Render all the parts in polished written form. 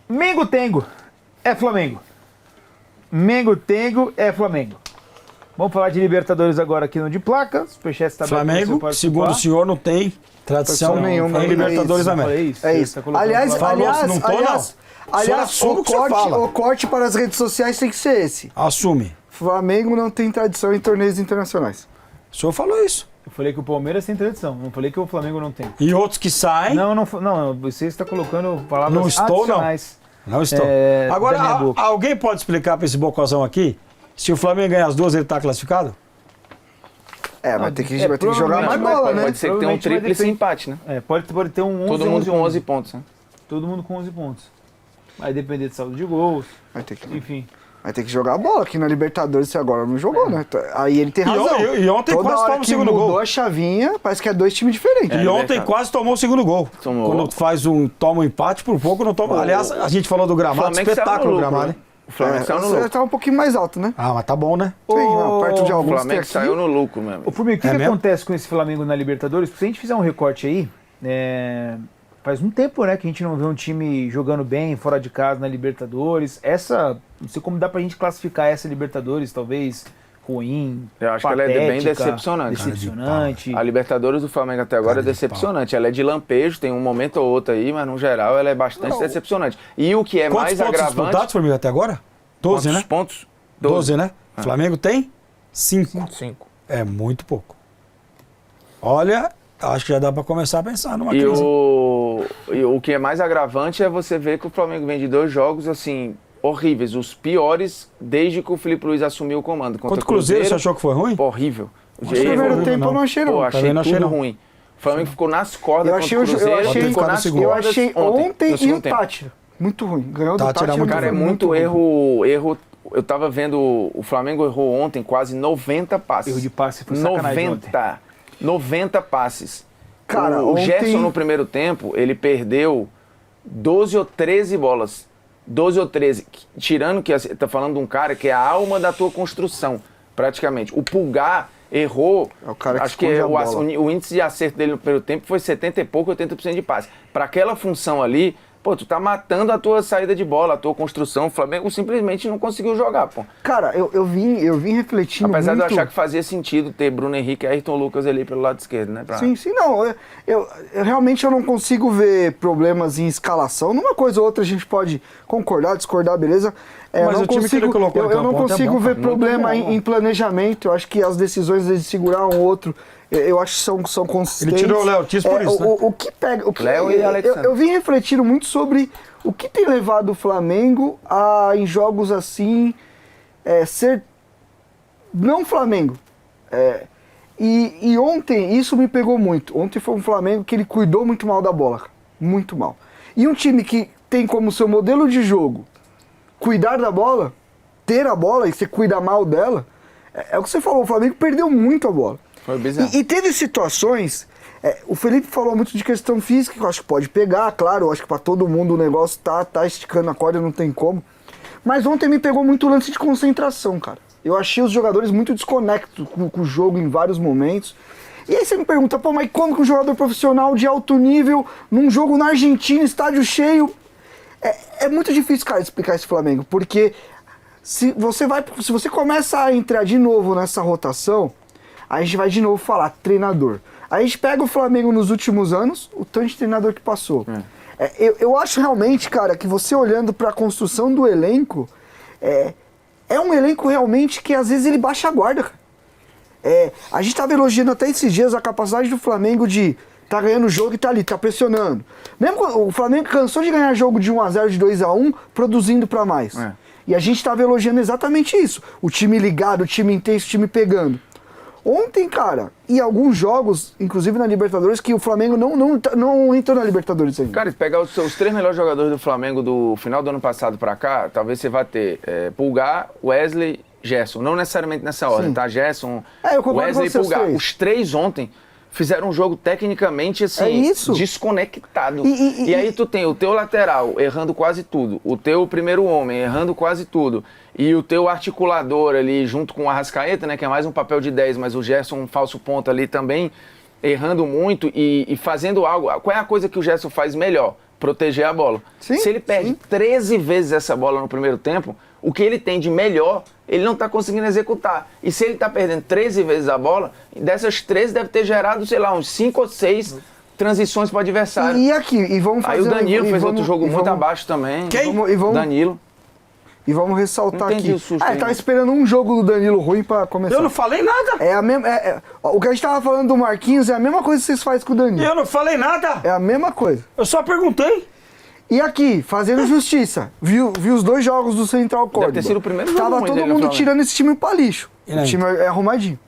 Mengo Tengo é Flamengo. Mengo Tengo é Flamengo. Vamos falar de Libertadores agora aqui no De Placa. Superchat está Flamengo, segundo o senhor, não tem tradição nenhuma em Libertadores da América. É isso. Aliás, o corte para as redes sociais tem que ser esse. Assume. Flamengo não tem tradição em torneios internacionais. O senhor falou isso. Eu falei que o Palmeiras tem tradição, não falei que o Flamengo não tem. E outros que saem... Não, você está colocando palavras não estou, adicionais. Não estou. Agora, alguém pode explicar para esse bocozão aqui, se o Flamengo ganhar as duas, ele está classificado? Vai ter que jogar mais bola, né? Pode ser que tenha um tríplice empate, né? Pode ter um 11, todo mundo com 11 pontos, né? Todo mundo com 11 pontos. Vai depender de saldo de gols, enfim. Vai ter que jogar a bola, aqui na Libertadores você agora não jogou, né? Aí ele tem razão. E ontem toda quase hora tomou o segundo gol. Mudou a chavinha, parece que é dois times diferentes. E ontem quase tomou o segundo gol. Quando toma um empate, por pouco não toma. Aliás, a gente falou do gramado, espetáculo o gramado, né? O Flamengo saiu no lucro. Tá um pouquinho mais alto, né? Mas tá bom, né? Sim, perto de alguns. O Flamengo saiu no lucro mesmo. O que acontece com esse Flamengo na Libertadores? Se a gente fizer um recorte aí, faz um tempo, né, que a gente não vê um time jogando bem fora de casa na Libertadores. Não sei como dá pra gente classificar essa Libertadores, talvez ruim, eu acho que ela é bem decepcionante. A Libertadores do Flamengo até agora é decepcionante. Ela é de lampejo, tem um momento ou outro aí, mas no geral ela é bastante decepcionante. E o que é mais agravante... Quantos pontos disputados, Flamengo, até agora? 12, né? Pontos? 12, né? O Flamengo tem 5. É muito pouco. Olha... Acho que já dá para começar a pensar numa crise. E o que é mais agravante é você ver que o Flamengo vem de 2 jogos, assim, horríveis. Os piores desde que o Felipe Luiz assumiu o comando. Contra o Cruzeiro, você achou que foi ruim? Horrível. No primeiro tempo eu não achei, não. Achei tudo ruim. O Flamengo ficou nas cordas contra o Cruzeiro. Eu achei ontem e o Tátira. Muito ruim. Ganhou do Tátira. Cara, é muito erro. Eu tava vendo, o Flamengo errou ontem quase 90 passes. Erro de passe foi sacanagem ontem. 90 passes. Cara, o Gerson no primeiro tempo, ele perdeu 12 ou 13 bolas. 12 ou 13. Tirando que você tá falando de um cara que é a alma da tua construção, praticamente. O Pulgar errou, acho que o índice de acerto dele no primeiro tempo foi 70 e pouco, 80% de passe. Para aquela função ali, pô, tu tá matando a tua saída de bola, a tua construção. O Flamengo simplesmente não conseguiu jogar, pô. Cara, eu vim refletindo Apesar muito... de eu achar que fazia sentido ter Bruno Henrique e Ayrton Lucas ali pelo lado esquerdo, né? Sim, não. Eu realmente não consigo ver problemas em escalação. Numa coisa ou outra a gente pode concordar, discordar, beleza? Mas o time que ele colocou eu não consigo ver problema em planejamento. Eu acho que as decisões de segurar um outro... Eu acho que são consistentes. Ele tirou o Léo Tis por isso, né? O que pega... Léo e Alexandre. Eu vim refletindo muito sobre o que tem levado o Flamengo a, em jogos assim, ser não Flamengo. E ontem isso me pegou muito. Ontem foi um Flamengo que ele cuidou muito mal da bola. Muito mal. E um time que tem como seu modelo de jogo cuidar da bola, ter a bola e você cuida mal dela, é o que você falou, o Flamengo perdeu muito a bola. Foi bizarro. E teve situações, o Felipe falou muito de questão física, que eu acho que pode pegar, claro, eu acho que pra todo mundo o negócio tá esticando a corda, não tem como. Mas ontem me pegou muito o lance de concentração, cara. Eu achei os jogadores muito desconectos com o jogo em vários momentos. E aí você me pergunta, pô, mas como que um jogador profissional de alto nível, num jogo na Argentina, estádio cheio... É muito difícil, cara, explicar esse Flamengo, porque se você começa a entrar de novo nessa rotação, aí a gente vai de novo falar treinador. Aí a gente pega o Flamengo nos últimos anos, o tanto de treinador que passou. Eu acho realmente, cara, que você olhando para a construção do elenco, é um elenco realmente que às vezes ele baixa a guarda, cara. A gente estava elogiando até esses dias a capacidade do Flamengo de tá ganhando o jogo e tá ali, tá pressionando. Mesmo quando o Flamengo cansou de ganhar jogo de 1-0, de 2-1, produzindo para mais. E a gente estava elogiando exatamente isso. O time ligado, o time intenso, o time pegando. Ontem, cara, e alguns jogos, inclusive na Libertadores, que o Flamengo não entrou na Libertadores ainda. Cara, se pegar os 3 melhores jogadores do Flamengo do final do ano passado pra cá, talvez você vá ter Pulgar, Wesley, Gerson. Não necessariamente nessa ordem, tá? Gerson, Wesley e Pulgar. Os 3 ontem fizeram um jogo tecnicamente, assim, desconectado. E aí tu tem o teu lateral errando quase tudo, o teu primeiro homem errando quase tudo, e o teu articulador ali junto com o Arrascaeta, né, que é mais um papel de 10, mas o Gerson, um falso ponto ali também, errando muito e fazendo algo. Qual é a coisa que o Gerson faz melhor? proteger a bola. Sim, se ele perde 13 vezes essa bola no primeiro tempo, o que ele tem de melhor, ele não está conseguindo executar. E se ele está perdendo 13 vezes a bola, dessas 13 deve ter gerado, sei lá, uns 5 ou 6 transições para o adversário. E aqui, e vamos fazer... Aí o Danilo fez outro jogo muito abaixo também. Quem? Danilo. E vamos ressaltar aqui. O susto tava esperando um jogo do Danilo ruim pra começar. Eu não falei nada. É a mesma. O que a gente tava falando do Marquinhos é a mesma coisa que vocês fazem com o Danilo. Eu não falei nada. É a mesma coisa. Eu só perguntei. E aqui, fazendo justiça, viu os 2 jogos do Central Córdoba. Deve ter sido o primeiro jogo Tava ruim todo dele no mundo Flamengo. tirando esse time pra lixo. E aí? O time é arrumadinho.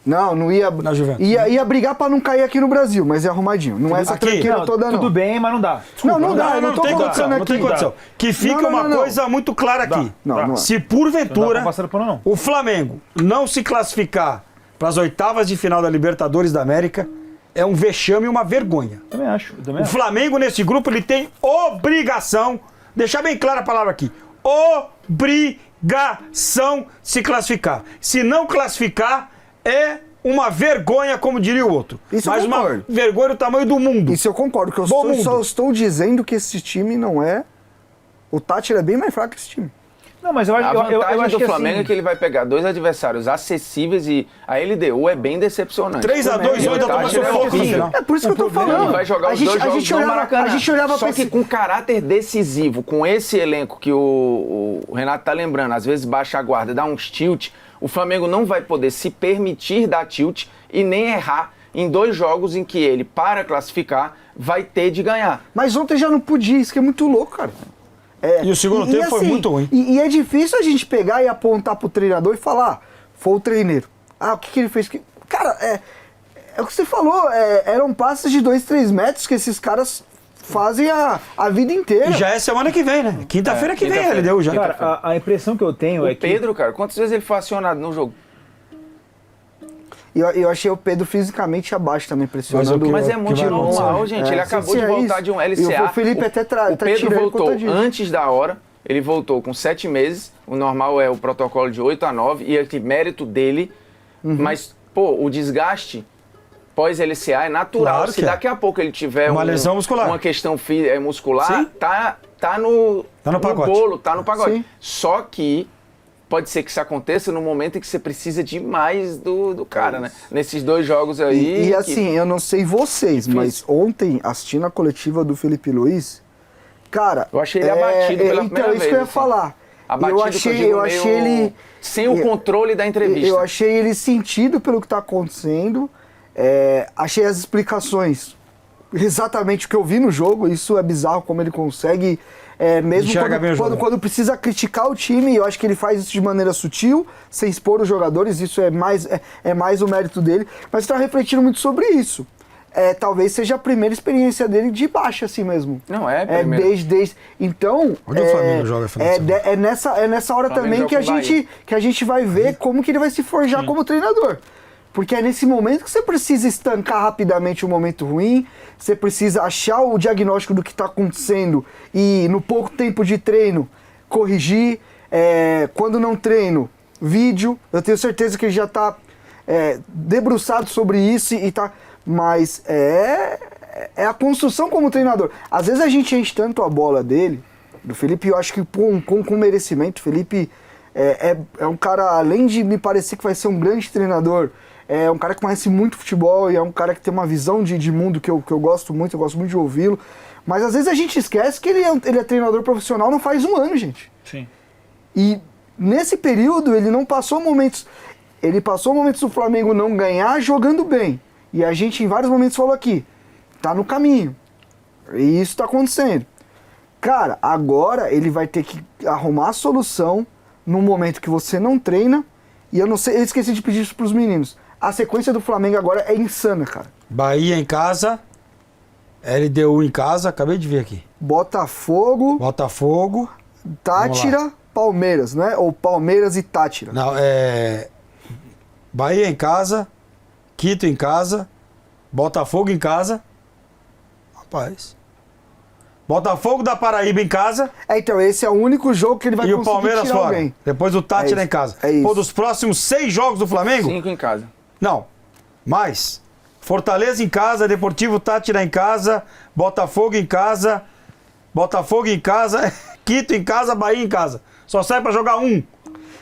Não ia. Na Juventus. Ia brigar pra não cair aqui no Brasil, mas é arrumadinho. Não é essa aqui? tranqueira toda, não. Tudo bem, mas não dá. Desculpa, Não dá, eu não tô tem colocando condição, não aqui. tem condição. Que fique Não, uma coisa muito clara aqui. Não é. Se Não dá porventura pra passar pano, não. o Flamengo não se classificar para as oitavas de final da Libertadores da América, é um vexame e uma vergonha. Também acho. O Flamengo, nesse grupo, ele tem obrigação, deixar bem clara a palavra aqui, obrigação de se classificar. Se não classificar, é uma vergonha, como diria o outro. Isso eu mas uma concordo. vergonha do tamanho do mundo. Isso eu concordo, que eu só estou dizendo que esse time não é... O Tátira é bem mais fraco que esse time. Não, mas eu A acho, vantagem eu acho do que Flamengo assim, é que ele vai pegar 2 adversários acessíveis e a LDU é bem decepcionante. 3-2 hoje, Tá, tomou é sufoco no final. É por isso que eu tô falando. Ele vai jogar os 2 jogos no Maracanã. A gente olhava Só pra que esse... com caráter decisivo, com esse elenco que o Renato tá lembrando, às vezes baixa a guarda, dá uns tilt, o Flamengo não vai poder se permitir dar tilt e nem errar em 2 jogos em que ele, para classificar, vai ter de ganhar. Mas ontem já não podia, isso que é muito louco, cara. E o segundo tempo foi muito ruim. E é difícil a gente pegar e apontar pro treinador e falar, foi o treineiro. O que ele fez? Cara, é o que você falou, eram passes de 2, 3 metros que esses caras fazem a vida inteira. E já é semana que vem, né? Quinta-feira que vem ele deu já. cara, a impressão que eu tenho é que... Pedro, cara, quantas vezes ele foi acionado no jogo? Eu achei o Pedro fisicamente abaixo também, pressionando. Mas é muito normal, gente. Ele acabou de voltar de um LCA. O Felipe até O Pedro voltou antes da hora. Ele voltou com 7 meses. O normal é o protocolo de 8 a 9. E aqui, mérito dele. Mas, o desgaste pós-LCA é natural. Claro Se daqui a pouco ele tiver uma lesão muscular, uma questão muscular, sim, tá no pacote. Bolo, tá no pacote. Sim. Só que pode ser que isso aconteça no momento em que você precisa demais do cara, né? Nesses 2 jogos aí. E assim, eu não sei vocês, mas ontem, assistindo a coletiva do Felipe Luiz, cara... Eu achei ele abatido pela primeira vez. Então, isso que eu ia falar. Abatido, eu achei ele... Sem o controle da entrevista. Eu achei ele sentido pelo que tá acontecendo. Achei as explicações exatamente o que eu vi no jogo. Isso é bizarro como ele consegue... mesmo quando precisa criticar o time, eu acho que ele faz isso de maneira sutil, sem expor os jogadores, isso é mais o mérito dele, mas está refletindo muito sobre isso. Talvez seja a primeira experiência dele de baixa, assim mesmo. Não é a primeira. Então, onde o Flamengo joga nessa hora também que a gente vai ver como que ele vai se forjar como treinador. Porque é nesse momento que você precisa estancar rapidamente um momento ruim, você precisa achar o diagnóstico do que está acontecendo e, no pouco tempo de treino, corrigir. Quando não treino, vídeo. Eu tenho certeza que ele já está debruçado sobre isso e tá. Mas é a construção como treinador. Às vezes a gente enche tanto a bola dele, do Felipe, eu acho que com merecimento. O Felipe é um cara, além de me parecer que vai ser um grande treinador, é um cara que conhece muito futebol e é um cara que tem uma visão de mundo que eu gosto muito de ouvi-lo. Mas às vezes a gente esquece que ele é treinador profissional não faz 1 ano, gente. Sim. E nesse período ele não passou momentos... Ele passou momentos do Flamengo não ganhar jogando bem. E a gente em vários momentos falou aqui, tá no caminho. E isso tá acontecendo. Cara, agora ele vai ter que arrumar a solução num momento que você não treina. E eu esqueci de pedir isso pros meninos. A sequência do Flamengo agora é insana, cara. Bahia em casa, LDU em casa, acabei de ver aqui. Botafogo, Tátira, Palmeiras, né? Ou Palmeiras e Tátira. Não, Bahia em casa, Quito em casa, Botafogo em casa. Rapaz. Botafogo da Paraíba em casa. Então esse é o único jogo que ele vai conseguir tirar alguém. E o Palmeiras fora. Depois o Tátira em casa. Dos próximos 6 jogos do Flamengo... 5 em casa. Não, mais. Fortaleza em casa, Deportivo Tátira em casa, Botafogo em casa, Botafogo em casa, Quito em casa, Bahia em casa. Só sai pra jogar um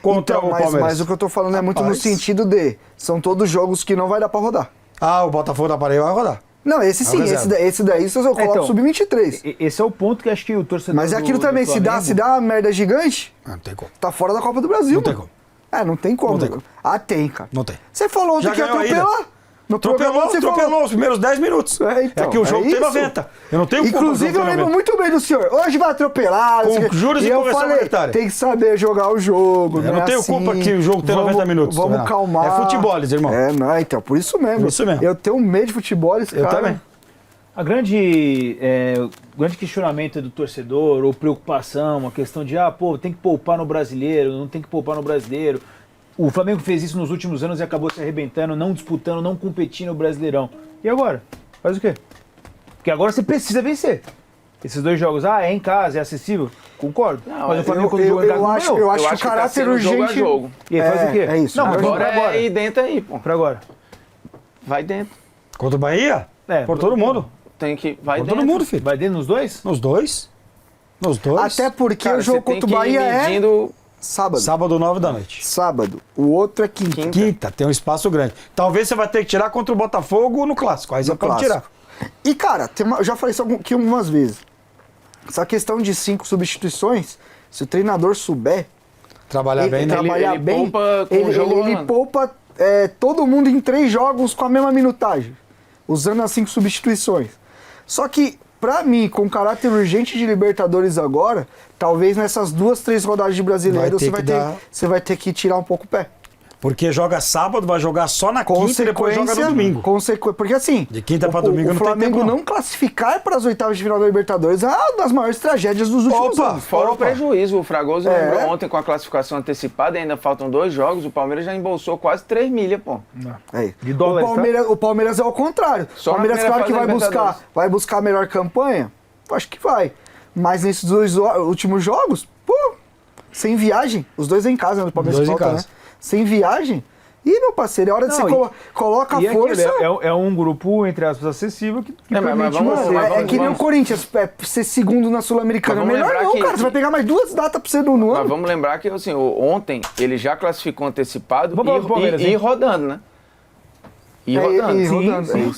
contra o Palmeiras. Mas o que eu tô falando é muito no sentido de... São todos jogos que não vai dar pra rodar. Ah, o Botafogo da Paraíba vai rodar. Não, esse sim, esse daí você coloca então, sub-23. Esse é o ponto que acho que o torcedor. Mas é aquilo também, se dá uma merda gigante, não tem como. Tá fora da Copa do Brasil. Não tem como. Não tem como. Não tem como. Ah, tem, cara. Não tem. Você falou ontem que ia atropelar. Atropelou os primeiros 10 minutos. Então, que o jogo tem 90. Eu não tenho culpa. Inclusive, eu lembro muito bem do senhor. Hoje vai atropelar. Com juros e correção monetária. Tem que saber jogar o jogo. Eu não tenho culpa que o jogo tem 90 minutos. Vamos calmar. É futebol, irmão. Então, por isso mesmo. Eu tenho medo de futebol, esse cara. Eu também. O grande questionamento do torcedor, ou preocupação, uma questão de, tem que poupar no brasileiro, não tem que poupar no brasileiro. O Flamengo fez isso nos últimos anos e acabou se arrebentando, não disputando, não competindo no Brasileirão. E agora? Faz o quê? Porque agora você precisa vencer. Esses 2 jogos, é em casa, é acessível? Concordo. Não, mas o Flamengo quando jogou em casa eu acho que o caráter urgente... Jogo. E aí faz o quê? É isso. Não, agora é ir dentro aí, pô. Pra agora. Vai dentro. Contra o Bahia? Por todo mundo. Tem que... Vai por dentro. todo mundo, filho. Vai dentro nos 2? Nos dois. Até porque o jogo contra o Bahia é... Sábado. Sábado, 9 da noite. Sábado. O outro é quinta. Quinta, tem um espaço grande. Talvez você vai ter que tirar contra o Botafogo no Clássico. Aí você pode tirar. E, cara, eu já falei isso aqui algumas vezes. Essa questão de 5 substituições, se o treinador souber... Trabalhar bem, né? Ele poupa todo mundo em 3 jogos com a mesma minutagem. Usando as 5 substituições. Só que... Pra mim, com caráter urgente de Libertadores agora, talvez nessas 2, 3 rodadas de Brasileiro você vai ter que tirar um pouco o pé. Porque joga sábado, vai jogar só na quinta e depois joga no domingo. Porque assim, de quinta pra domingo o Flamengo não classificar para as oitavas de final da Libertadores é uma das maiores tragédias dos últimos anos. Fora o prejuízo, o Fragoso lembrou ontem com a classificação antecipada, ainda faltam 2 jogos, o Palmeiras já embolsou quase 3 milha, pô. De dólares, o Palmeiras é o contrário. O Palmeiras, claro que vai buscar a melhor campanha, acho que vai. Mas nesses 2 últimos jogos, sem viagem, os 2 em casa, né, do Palmeiras volta, né? Sem viagem. Ih, meu parceiro, é hora de você colocar a força. É um grupo, entre aspas, acessível que permite É que nem o Corinthians, ser segundo na Sul-Americana. Melhor não, cara. Você vai pegar mais 2 datas pra você no ano. Mas vamos lembrar que assim, ontem ele já classificou antecipado e rodando, né? E rodando. Sim.